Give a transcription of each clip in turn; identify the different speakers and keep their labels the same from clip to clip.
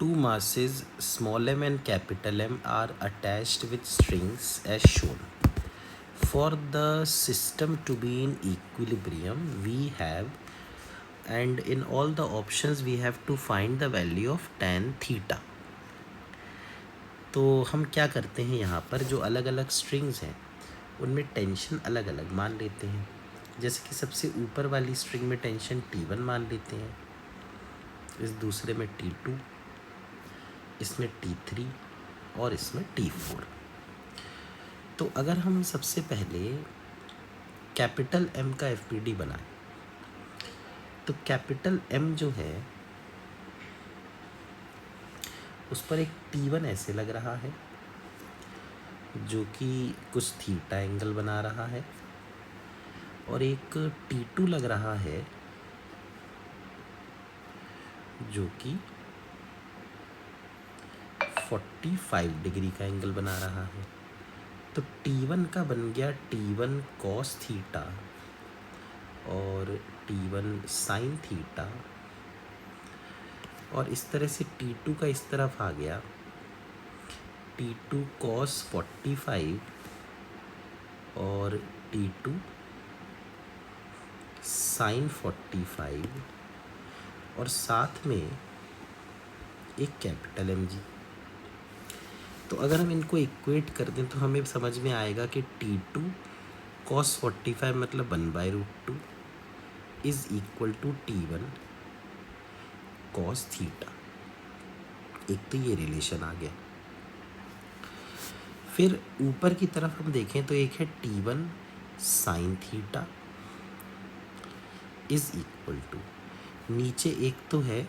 Speaker 1: Two masses small m and capital M are attached with strings as shown. For the system to be in equilibrium, we have, and in all the options we have to find the value of tan theta. तो हम क्या करते हैं, यहाँ पर जो अलग अलग स्ट्रिंग्स हैं उनमें टेंशन अलग अलग मान लेते हैं. जैसे कि सबसे ऊपर वाली स्ट्रिंग में टेंशन T1 मान लेते हैं, इस दूसरे में T2, इसमें T3 और इसमें T4. तो अगर हम सबसे पहले कैपिटल M का FPD बनाएं, तो कैपिटल M जो है उस पर एक T1 ऐसे लग रहा है जो कि कुछ थीटा एंगल बना रहा है, और एक T2 लग रहा है जो कि 45 डिग्री का एंगल बना रहा है. तो T1 का बन गया T1 cos थीटा और T1 sin थीटा, और इस तरह से T2 का इस तरफ आ गया T2 cos 45 और T2 sin 45, और साथ में एक कैपिटल M जी. तो अगर हम इनको इक्वेट कर दें तो हमें समझ में आएगा कि T2 cos 45 मतलब 1/√2 is equal to T1 cos theta. एक तो ये रिलेशन आ गया. फिर ऊपर की तरफ हम देखें तो एक है T1 sin theta is equal to, नीचे एक तो है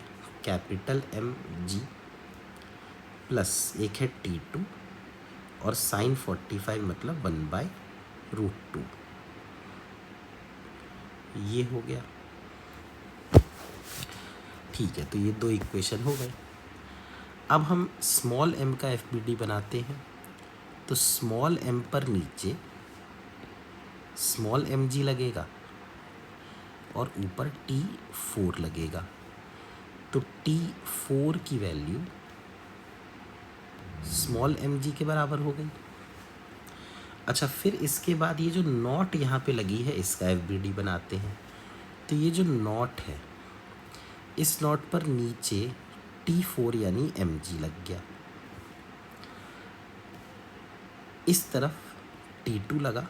Speaker 1: कैपिटल M जी प्लस एक है T2 और sin 45 मतलब 1/√2. ये हो गया. ठीक है, तो ये दो इक्वेशन हो गए. अब हम स्मॉल m का FBD बनाते हैं. तो स्मॉल m पर नीचे स्मॉल mg लगेगा और ऊपर T4 लगेगा. तो T4 की वैल्यू स्मॉल mg के बराबर हो गई. अच्छा, फिर इसके बाद ये जो नॉट यहाँ पे लगी है इसका FBD बनाते हैं. तो ये जो नॉट है, इस नॉट पर नीचे T4 यानी mg लग गया. इस तरफ T2 लगा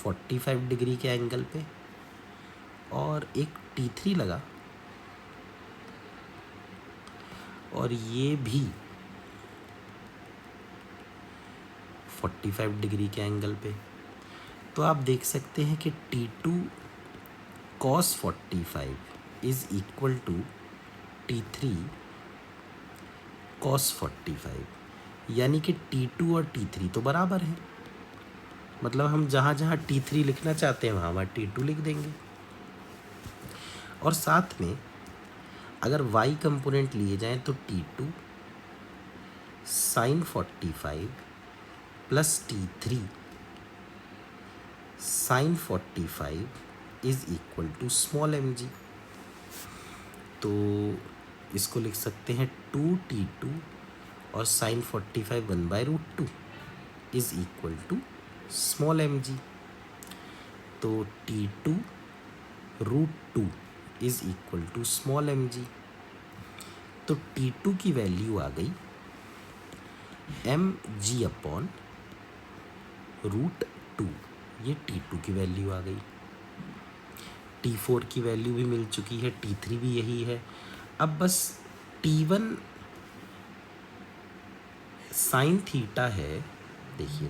Speaker 1: 45 डिग्री के एंगल पे, और एक T3 लगा और ये भी 45 डिग्री के एंगल पे. तो आप देख सकते हैं कि T2 cos 45 is equal to T3 cos 45, यानी कि T2 और T3 तो बराबर हैं. मतलब हम जहाँ जहाँ T3 लिखना चाहते हैं वहाँ T2 लिख देंगे. और साथ में अगर y कंपोनेंट लिए जाएं तो T2 sin 45 plus T3 sin 45 is equal to small mg. तो इसको लिख सकते हैं 2T2 और sin 45 1/√2 is equal to small mg. तो T2 √2 is equal to small mg. तो T2 की वैल्यू आ गई mg अपॉन √2. ये T2 की वैल्यू आ गई. T4 की वैल्यू भी मिल चुकी है, T3 भी यही है. अब बस T1 साइन थीटा है. देखिए,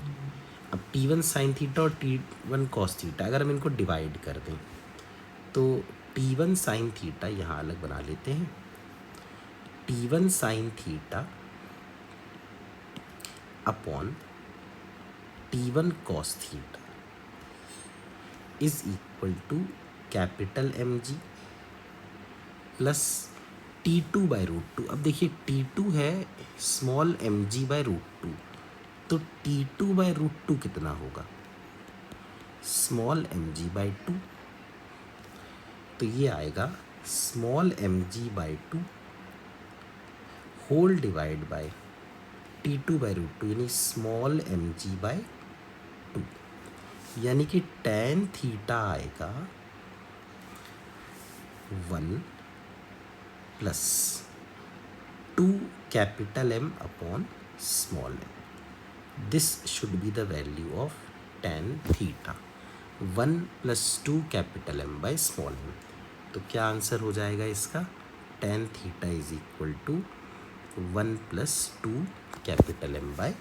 Speaker 1: अब T1 साइन थीटा और T1 कॉस थीटा अगर हम इनको डिवाइड कर दें तो T1 साइन थीटा यहाँ अलग बना लेते हैं. T1 sine theta upon T1 cos theta is equal to capital mg plus T2/√2. अब देखिए T2 है स्मॉल mg/√2, तो T2/√2 कितना होगा, स्मॉल mg/2. तो ये आएगा small m g by two whole divide by T2/√2 यानी small m g by two, यानी कि tan थीटा आएगा 1 plus 2 capital M upon small m. This should be the value of tan theta, 1 plus 2 capital M by small m. तो क्या answer हो जाएगा इसका? tan theta is equal to 1 plus 2 capital M by